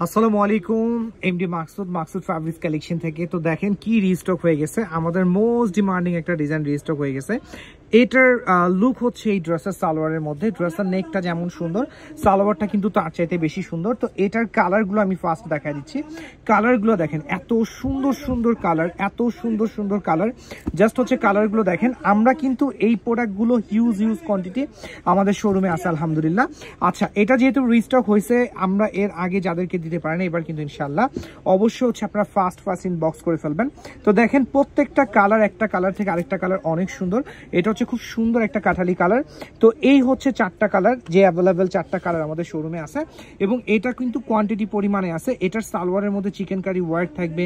আসসালামু আলাইকুম MD Maksud fabrics collection থেকে। তো দেখেন কি রিস্টক হয়ে গেছে, আমাদের মোস্ট ডিমান্ডিং একটা ডিজাইন রিস্টক হয়ে গেছে। এটার লুক হচ্ছে এই ড্রেসের সালোয়ারের মধ্যে, ড্রেসের নেকটা যেমন সুন্দর সালোয়ারটা কিন্তু তার চাইতে বেশি সুন্দর। তো এটার কালারগুলো আমি ফার্স্ট দেখা দিচ্ছি। কালারগুলো দেখেন, এত সুন্দর সুন্দর কালার, এত সুন্দর সুন্দর কালার। জাস্ট হচ্ছে কালারগুলো দেখেন। আমরা কিন্তু এই প্রোডাক্টগুলো হিউজ কোয়ান্টিটি আমাদের শোরুমে আছে আলহামদুলিল্লাহ। আচ্ছা, এটা যেহেতু রিস্টক হয়েছে, আমরা এর আগে যাদেরকে দিতে পারেন এবার কিন্তু ইনশাল্লাহ অবশ্যই হচ্ছে আপনারা ফার্স্ট ইনবক্স করে ফেলবেন। তো দেখেন প্রত্যেকটা কালার একটা কালার থেকে আরেকটা কালার অনেক সুন্দর। এটা হচ্ছে খুব সুন্দর একটা কাঠালি কালার। তো এই হচ্ছে চারটা কালার, যে অ্যাভেলেবেল চারটা কালার আমাদের শোরুমে আছে এবং এটা কিন্তু কোয়ান্টিটি পরিমাণে আছে। এটার সালোয়ারের মধ্যে চিকেন কারি ওয়ার্ক থাকবে,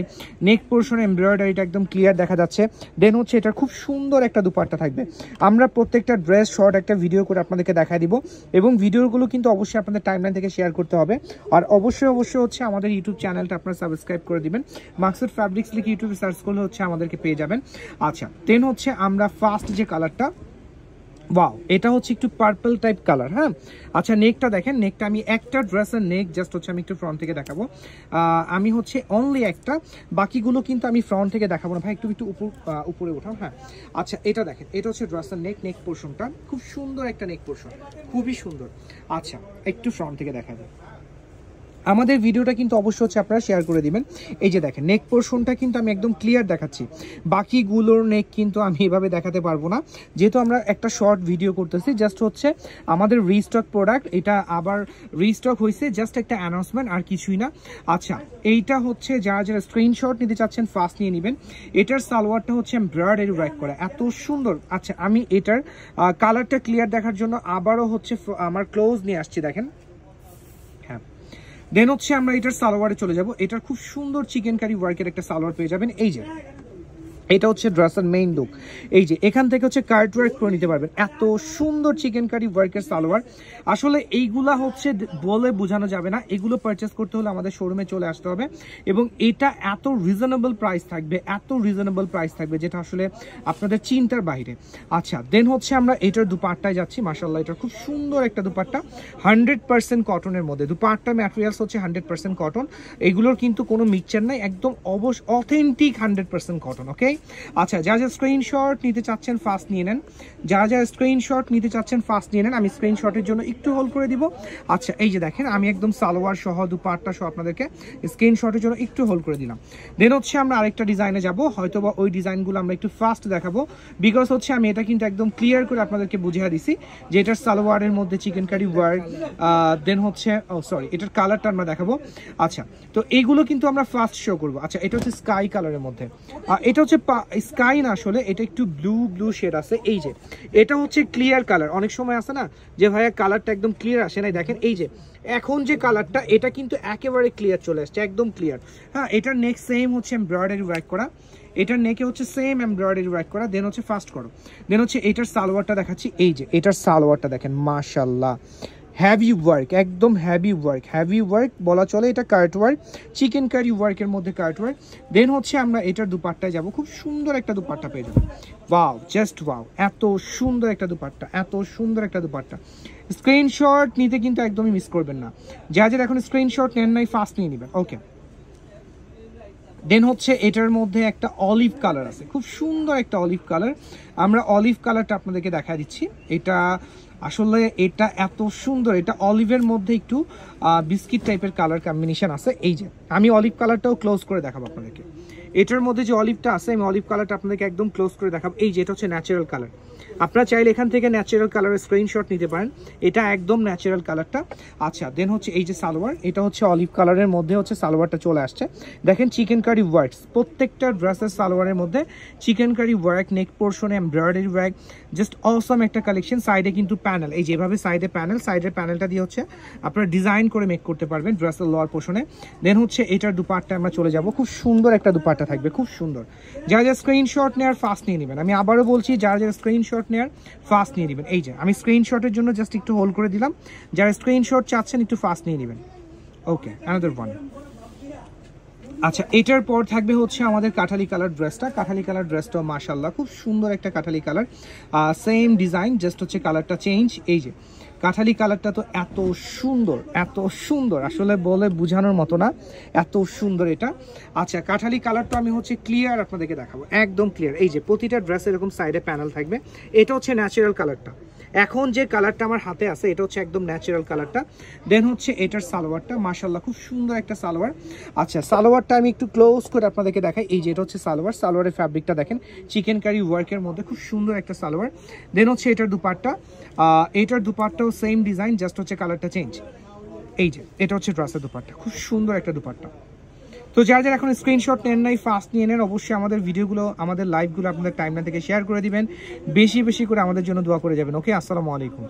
নেক পোর্শনে এমব্রয়ডারিটা একদম ক্লিয়ার দেখা যাচ্ছে। দেন হচ্ছে এটার খুব সুন্দর একটা দুপাট্টা থাকবে। আমরা প্রত্যেকটা ড্রেস শর্ট একটা ভিডিও করে আপনাদেরকে দেখা দিব এবং ভিডিওগুলো কিন্তু অবশ্যই আপনাদের টাইমলাইন থেকে শেয়ার করতে হবে। আর অবশ্যই হচ্ছে আমাদের ইউটিউব চ্যানেলটা আপনারা সাবস্ক্রাইব করে দিবেন। মাকসুদ ফ্যাব্রিক্স লিখে ইউটিউবে সার্চ করলে হচ্ছে আমাদেরকে পেয়ে যাবেন। আচ্ছা, দেন হচ্ছে আমরা ফার্স্ট যে কালারটা, ওয়াও, এটা হচ্ছে একটু পার্পল টাইপ কালার। হ্যাঁ, আচ্ছা, নেকটা দেখেন। নেকটা আমি একটা ড্রেসের নেক জাস্ট হচ্ছে আমি একটু ফ্রন্ট থেকে দেখাবো। আমি হচ্ছে অনলি একটা, বাকিগুলো কিন্তু আমি ফ্রন্ট থেকে দেখাবো না ভাই। একটু উপরে উঠাও। হ্যাঁ, আচ্ছা, এটা দেখেন, এটা হচ্ছে ড্রেসের নেক পোর্শনটা খুব সুন্দর একটা নেক পোর্শন, খুবই সুন্দর। আচ্ছা, একটু ফ্রন্ট থেকে দেখাবো। আমাদের ভিডিওটা কিন্তু অবশ্যই হচ্ছে আপনারা শেয়ার করে দিবেন। এই যে দেখেন নেক পোর্শনটা কিন্তু আমি একদম ক্লিয়ার দেখাচ্ছি, বাকিগুলোর নেক কিন্তু আমি এভাবে দেখাতে পারবো না, যেহেতু আমরা একটা শর্ট ভিডিও করতেছি। জাস্ট হচ্ছে আমাদের রিস্টক প্রোডাক্ট, এটা আবার রিস্টক হয়েছে, জাস্ট একটা অ্যানাউন্সমেন্ট আর কিছুই না। আচ্ছা, এইটা হচ্ছে যারা স্ক্রিনশট নিতে চাচ্ছেন ফার্স্ট নিয়ে নেবেন। এটার সালোয়ারটা হচ্ছে এমব্রয়ডারি ওয়ার্ক করা, এত সুন্দর। আচ্ছা, আমি এটার কালারটা ক্লিয়ার দেখার জন্য আবারও হচ্ছে আমার ক্লোজ নিয়ে আসছি, দেখেন। হ্যাঁ, দেন হচ্ছে আমরা এটার সালোয়ারে চলে যাব। এটার খুব সুন্দর চিকেন কারি ওয়ার্কের একটা সালোয়ার পেয়ে যাবেন। এই যে এটা হচ্ছে ড্রেসের মেইন লুক। এই যে এখান থেকে হচ্ছে কার্ট ওয়ার্ক করে নিতে পারবেন, এত সুন্দর চিকেন কারি ওয়ার্কের সালোয়ার। আসলে এইগুলা হচ্ছে বলে বোঝানো যাবে না, এগুলো পারচেস করতে হলে আমাদের শোরুমে চলে আসতে হবে এবং এটা এত রিজনেবল প্রাইস থাকবে, যেটা আসলে আপনাদের চিন্তার বাইরে। আচ্ছা, দেন হচ্ছে আমরা এটার দুপাট্টায় যাচ্ছি। মাশাআল্লাহ, এটা খুব সুন্দর একটা দুপাট্টা, 100% কটনের মধ্যে। দুপাট্টা ম্যাটেরিয়ালস হচ্ছে 100% কটন, এগুলোর কিন্তু কোনো মিক্সচার নাই, একদম অথেন্টিক 100% কটন। ওকে, আচ্ছা, যারা স্ক্রিনশট নিতে চাচ্ছেন ফার্স্ট নিয়ে নেন। আমি স্ক্রিনশটের জন্য একটু হোল্ড করে দিব। আচ্ছা, এই যে দেখেন, আমি একদম সালোয়ার সহ দুপাট্টা সহ আপনাদেরকে স্ক্রিনশটের জন্য একটু হোল্ড করে দিলাম। দেন হচ্ছে আমরা আরেকটা ডিজাইনে যাব, হয়তোবা ওই ডিজাইনগুলো আমরা একটু ফাস্ট দেখাবো, বিকজ হচ্ছে আমি এটা কিন্তু একদম ক্লিয়ার করে আপনাদেরকে বুঝিয়ে দিছি যে এটার সালোয়ারের মধ্যে চিকেন কারি ওয়ার্ক। দেন হচ্ছে এটার কালারটা আমরা দেখাবো। আচ্ছা, তো এইগুলো কিন্তু আমরা ফার্স্ট শো করবো। আচ্ছা, এটা হচ্ছে স্কাই কালারের মধ্যে, এটা হচ্ছে স্কাই না, আসলে এটা একটু ব্লু শেড আছে। এই যে এটা হচ্ছে ক্লিয়ার কালার। অনেক সময় আছে না যে ভাইয়া কালারটা একদম ক্লিয়ার আসে নাই, দেখেন এই যে এখন যে কালারটা, এটা কিন্তু একেবারে ক্লিয়ার চলে আসছে, একদম ক্লিয়ার। হ্যাঁ, এটার নেক সেম হচ্ছে এমব্রয়ডারি ওয়ার্ক করা, এটার নেকে হচ্ছে সেম এমব্রয়ডারি ওয়ার্ক করা। দেন হচ্ছে ফার্স্ট করো। দেন হচ্ছে এটার সালোয়ারটা দেখাচ্ছি। এই যে এটার সালোয়ারটা দেখেন, মাশাআল্লাহ, হ্যাভি ওয়ার্ক, একদম হ্যাভি ওয়ার্ক বলা চলে। এটা কার্ট ওয়ার্ক, চিকেন কারি ওয়ার্কের মধ্যে কার্ট ওয়ার্ক। দেন হচ্ছে আমরা এটার দুপাট্টায় যাব, খুব সুন্দর একটা দুপাট্টা পেয়ে যাবো। ওয়াও, জাস্ট ওয়াও, এত সুন্দর একটা দুপাট্টা। স্ক্রিনশট নিতে কিন্তু একদমই মিস করবেন না, যারা এখন স্ক্রিনশট নেন নাই ফার্স্ট নিয়ে নেবেন। ওকে, দেন হচ্ছে এটার মধ্যে একটা অলিভ কালার আছে, খুব সুন্দর একটা অলিভ কালার। আমরা অলিভ কালারটা আপনাদেরকে দেখা দিচ্ছি। এটা আসলে এটা এত সুন্দর, এটা অলিভের মধ্যে একটু বিস্কিট টাইপের কালার কম্বিনেশন আছে। এই যে আমি অলিভ কালারটাও ক্লোজ করে দেখাবো আপনাদেরকে। এটার মধ্যে যে অলিভটা আছে, আমি অলিভ কালারটা আপনাদেরকে একদম ক্লোজ করে দেখাবো। এই যে এটা হচ্ছে ন্যাচারাল কালার, আপনারা চাইলে এখান থেকে ন্যাচারাল কালারের স্ক্রিনশট নিতে পারেন, এটা একদম ন্যাচারাল কালারটা। আচ্ছা, দেন হচ্ছে এই যে সালোয়ার, এটা হচ্ছে অলিভ কালারের মধ্যে হচ্ছে সালোয়ারটা চলে আসছে। দেখেন চিকেন কারি ওয়ার্কস, প্রত্যেকটা ড্রেসের সালোয়ারের মধ্যে চিকেন কারি ওয়ার্ক, নেক পোর্শনে এমব্রয়ডারি ওয়ার্ক, জাস্ট অসম একটা কালেকশন। সাইডে কিন্তু প্যানেল, এই যেভাবে সাইডের প্যানেলটা দিয়ে হচ্ছে আপনারা ডিজাইন করে মেক করতে পারবেন ড্রেসের লোয়ার পোর্শনে। দেন হচ্ছে এটার দুপাট্টা আমরা চলে যাব, খুব সুন্দর একটা দুপাট্টা থাকবে, খুব সুন্দর। যারা স্ক্রিনশট নেওয়ার ফার্স্ট নিয়ে নেবেন, আমি আবারও বলছি, যারা স্ক্রিনশট নেওয়ার ফার্স্ট নিয়ে নেবেন। এই যে আমি স্ক্রিনশটের জন্য জাস্ট একটু হোল্ড করে দিলাম, যারা স্ক্রিনশট চাচ্ছেন একটু ফার্স্ট নিয়ে নেবেন। ওকে, অ্যানাদার ওয়ান। আচ্ছা, এটার পর থাকবে হচ্ছে আমাদের কাঠালি কালার ড্রেসটা মাশাআল্লাহ খুব সুন্দর একটা Kathali colour, same design, just হচ্ছে কালারটা চেঞ্জ। এই যে কাঠালি কালারটা তো এত সুন্দর আসলে বলে বোঝানোর মতো না, এত সুন্দর এটা। আচ্ছা কাঠালি কালারটা আমি হচ্ছে ক্লিয়ার আপনাদেরকে দেখাবো, একদম ক্লিয়ার। এই যে প্রতিটা ড্রেস এরকম সাইডে প্যানেল থাকবে, এটা হচ্ছে ন্যাচারাল কালারটা। এখন যে কালারটা আমার হাতে আছে এটা হচ্ছে একদম ন্যাচারাল কালারটা। দেন হচ্ছে এটার সালোয়ারটা, মাশাআল্লাহ খুব সুন্দর একটা সালোয়ার। আচ্ছা সালোয়ারটা আমি একটু ক্লোজ করে আপনাদেরকে দেখাই। এই যে এটা হচ্ছে সালোয়ার, সালোয়ারের ফ্যাব্রিকটা দেখেন চিকেন কারি ওয়ার্কের মধ্যে, খুব সুন্দর একটা সালোয়ার। দেন হচ্ছে এটার দুপাট্টা, এটার দুপাট্টাও সেম ডিজাইন, জাস্ট হচ্ছে কালারটা চেঞ্জ। এই যে এটা হচ্ছে ড্রেসের দুপাট্টা, খুব সুন্দর একটা দুপাট্টা। তো যারা এখন স্ক্রিনশট নেন নাই ফাস্ট নিয়ে নেন, অবশ্যই আমাদের ভিডিওগুলো আমাদের লাইভগুলো আপনাদের টাইমলাইন থেকে শেয়ার করে দিবেন, বেশি বেশি করে আমাদের জন্য দোয়া করে যাবেন। ওকে, আসসালামু আলাইকুম।